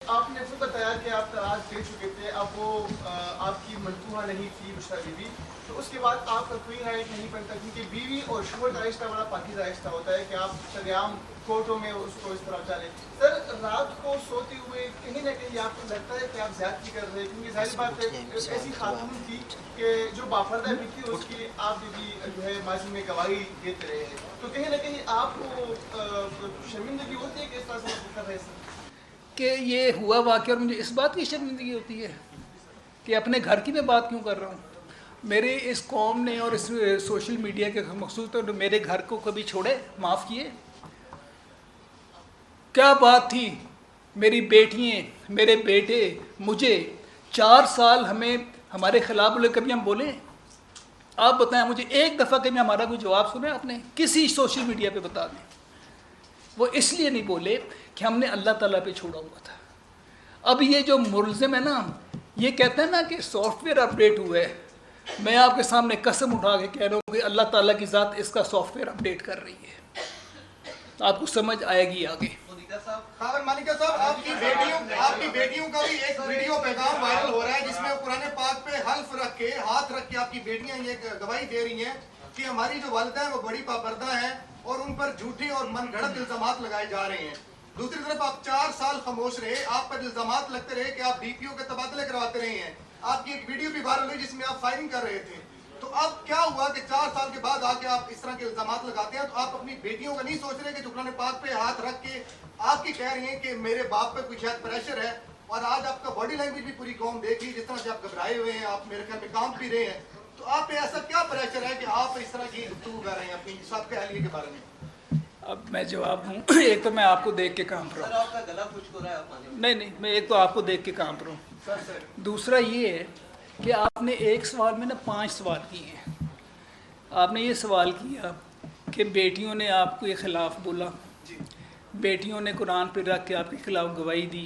آپ نے خود بتایا کہ آپ طلاق دے چکے تھے، اب وہ آپ کی منصوبہ نہیں تھی بشرا بیوی، تو اس کے بعد آپ کا کوئی رائٹ نہیں بنتا، کیونکہ بیوی اور شوہر کا رشتہ بڑا پاکیزہ رشتہ ہوتا ہے کہ آپ شریعام کورٹوں میں اس کو اس طرح چالیں۔ سر، رات کو سوتے ہوئے کہیں نہ کہیں آپ کو لگتا ہے کہ آپ زیادتی کر رہے ہیں، کیونکہ ظاہر بات ہے ایسی خاتون تھی کہ جو باپردہ بھی تھی، اس کی آپ بھی جو ہے ماضی میں گواہی دیتے رہے ہیں، تو کہیں نہ کہیں آپ کو شرمندگی ہوتی ہے کہ اس طرح سے کر رہے ہیں؟ کہ یہ ہوا واقعہ اور مجھے اس بات کی شرمندگی ہوتی ہے کہ اپنے گھر کی میں بات کیوں کر رہا ہوں۔ میرے اس قوم نے اور اس سوشل میڈیا کے مخصوص طور پر میرے گھر کو کبھی چھوڑے، معاف کیے؟ کیا بات تھی؟ میری بیٹیاں، میرے بیٹے، مجھے 4 سال ہمیں ہمارے خلاف بولے، کبھی ہم بولے؟ آپ بتائیں مجھے ایک دفعہ کہ میں ہمارا کوئی جواب سنا آپ نے کسی سوشل میڈیا پہ؟ بتا دیں۔ وہ اس لیے نہیں بولے کہ ہم نے اللہ تعالیٰ پہ چھوڑا ہوا تھا۔ اب یہ جو ملزم ہے نا، یہ کہتے ہیں نا کہ سافٹ ویئر اپڈیٹ ہوا ہے، میں آپ کے سامنے قسم اٹھا کے کہہ رہا ہوں کہ اللہ تعالیٰ کی ذات اس کا سافٹ ویئر اپڈیٹ کر رہی ہے۔ آپ کو سمجھ آئے گی آگے۔ خاور مالکہ صاحب، آپ کی بیٹیوں کا بھی ایک ویڈیو پیغام وائرل ہو رہا ہے جس میں قرآن پاک پہ حلف رکھ کے، ہاتھ رکھ کے آپ کی بیٹیاں یہ گواہی دے رہی ہیں کہ ہماری جو والدہ ہیں وہ بڑی پابردہ ہیں اور ان پر جھوٹے اور من گھڑت الزامات لگائے جا رہے ہیں۔ دوسری طرف آپ 4 سال خاموش رہے، آپ پر الزامات لگتے رہے کہ آپ DPO کے تبادلے کرواتے رہے ہیں۔ آپ کی ایک ویڈیو بھی وائرل ہوئی جس میں آپ فائرنگ کر رہے تھے۔ تو اب کیا ہوا کہ 4 سال کے بعد آ کے آپ اس طرح کے الزامات لگاتے ہیں؟ تو آپ اپنی بیٹیوں کا نہیں سوچ رہے کہ جو قرآن پاک پہ ہاتھ رکھ کے آپ کی کہہ رہی ہیں کہ میرے باپ پہ کوئی شاید پریشر ہے، اور آج آپ کا باڈی لینگویج بھی پوری قوم دیکھ لی، جس طرح سے آپ گھبرائے ہوئے ہیں، آپ میرے خیال میں کام بھی رہے ہیں، تو آپ پہ ایسا کیا پریشر ہے کہ آپ اس طرح کی گفتگو کر رہے ہیں اپنی سابقہ اہلیہ کے بارے میں؟ اب میں جواب دوں۔ ایک تو میں آپ کو دیکھ کے کام پر ہوں۔ آپ کا گلا خشک ہو رہا ہے، نہیں، میں ایک تو آپ کو دیکھ کے کام پر ہوں۔ دوسرا یہ ہے کہ آپ نے ایک سوال میں نا 5 سوال کیے ہیں۔ آپ نے یہ سوال کیا کہ بیٹیوں نے آپ کے خلاف بولا، بیٹیوں نے قرآن پہ رکھ کے آپ کے خلاف گواہی دی،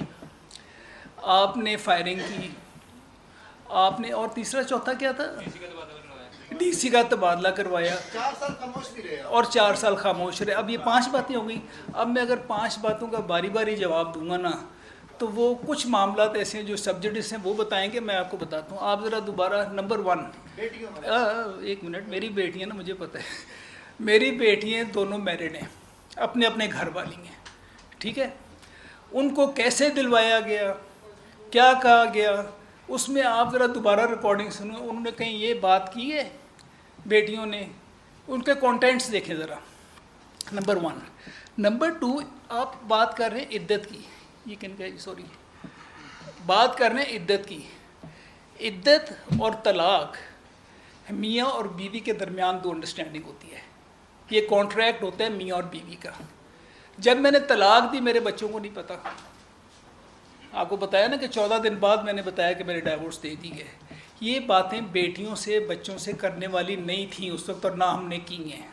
آپ نے فائرنگ کی، آپ نے، اور تیسرا چوتھا کیا تھا؟ DC کا تبادلہ کروایا، 4 سال خاموش بھی رہے۔ اور 4 سال خاموش رہے۔ اب یہ 5 باتیں ہو گئیں۔ اب میں اگر 5 باتوں کا باری باری جواب دوں گا نا تو وہ کچھ معاملات ایسے ہیں جو سبجیکٹس ہیں وہ بتائیں گے، میں آپ کو بتاتا ہوں۔ آپ ذرا دوبارہ نمبر 1، ایک منٹ، میری بیٹیاں نا، مجھے پتہ ہے میری بیٹیاں دونوں میرڈ ہیں، اپنے اپنے گھر والی ہیں، ٹھیک ہے؟ ان کو کیسے دلوایا گیا، کیا کہا گیا، اس میں آپ ذرا دوبارہ ریکارڈنگ سنو۔ انہوں نے کہیں یہ بات کی ہے بیٹیوں نے؟ ان کے کانٹینٹس دیکھیں ذرا، نمبر 1۔ نمبر 2، آپ بات کر رہے ہیں عدت کی، یہ کن کا، سوری، بات کر رہے ہیں عدت کی۔ عدت اور طلاق میاں اور بیوی کے درمیان 2 انڈرسٹینڈنگ ہوتی ہے، یہ کانٹریکٹ ہوتا ہے میاں اور بیوی کا۔ جب میں نے طلاق دی میرے بچوں کو نہیں پتا، آپ کو بتایا نا کہ 14 دن بعد میں نے بتایا کہ میں نے ڈائیورس دے دی ہے۔ یہ باتیں بیٹیوں سے، بچوں سے کرنے والی نہیں تھیں اس وقت، اور نہ ہم نے کی ہیں۔